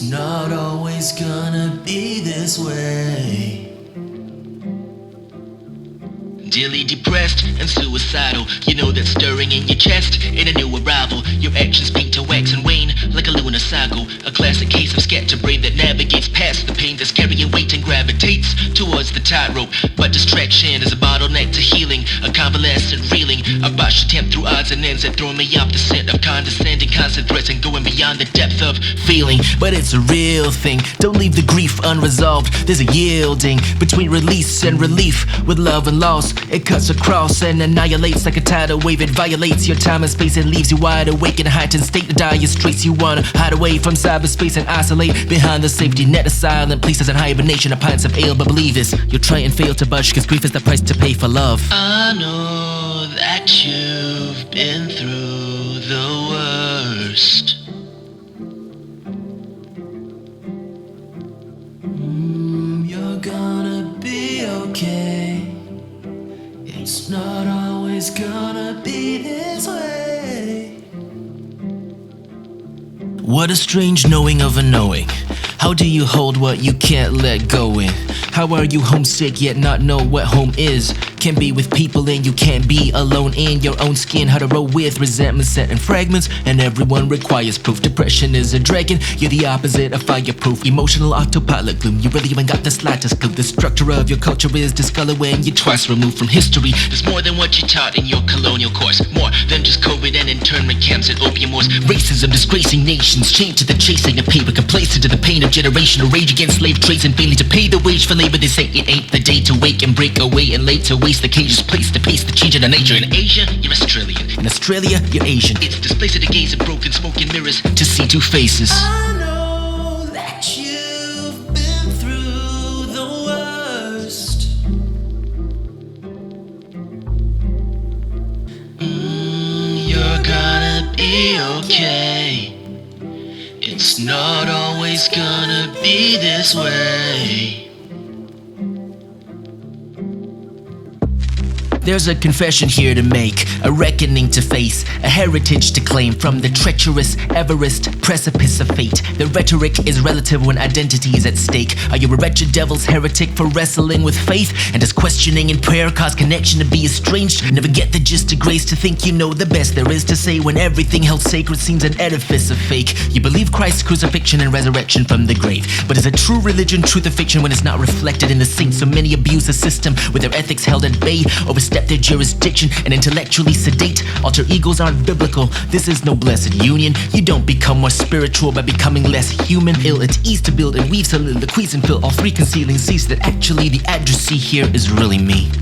It's not always gonna be this way. Daily depressed and suicidal, you know that stirring in your chest. In a new arrival, your actions paint to wax and wane like a lunar cycle. A classic case of scatterbrain that navigates past the pain that's carrying weight and gravitates towards the tightrope. But distraction is a bottleneck to healing, a convalescent reeling, a botched attempt through odds and ends that throw me off the scent of condescending constant threats and going beyond the depth of feeling. But it's a real thing, don't leave the grief unresolved. There's a yielding between release and relief. With love and loss, it cuts across and annihilates like a tidal wave. It violates your time and space and leaves you wide awake in a heightened state of dire straits. You wanna hide away from cyberspace and isolate behind the safety net of silent places and hibernation of pints of ale. But believe this, you'll try and fail to budge, cause grief is the price to pay for love. I know that you've been through the worst. You're gonna be okay. It's not always gonna be this way. What a strange knowing of a knowing. How do you hold what you can't let go in? How are you homesick yet not know what home is? Can be with people and you can't be alone in your own skin. How to roll with resentment set in fragments, and everyone requires proof. Depression is a dragon, you're the opposite of fireproof. Emotional autopilot gloom, you really haven't got the slightest clue. The structure of your culture is discolored when you're twice removed from history. There's more than what you taught in your colonial course, more than just COVID and internment camps and opium wars. Racism disgracing nations, chained to the chasing of paper, complacent to the pain of generational rage against slave trades and failing to pay the wage for labor. They say it ain't the day to wake and break away and late to waste the cage's place to pace the change in the nature. In Asia, you're Australian. In Australia, you're Asian. It's displaced to the gaze of broken smoking mirrors to see two faces. I know that you've been through the worst. You're gonna be okay. It's not always gonna be this way. There's a confession here to make, a reckoning to face, a heritage to claim from the treacherous Everest precipice of fate. The rhetoric is relative when identity is at stake. Are you a wretched devil's heretic for wrestling with faith? And does questioning in prayer cause connection to be estranged? Never get the gist of grace to think you know the best there is to say when everything held sacred seems an edifice of fake. You believe Christ's crucifixion and resurrection from the grave, but is a true religion truth or fiction when it's not reflected in the saints? So many abuse the system with their ethics held at bay, overstep their jurisdiction and intellectually sedate. Alter egos aren't biblical, this is no blessed union. You don't become more spiritual by becoming less human. Ill at ease to build and weave soliloquies and fill all three concealing seats that actually the addressee here is really me.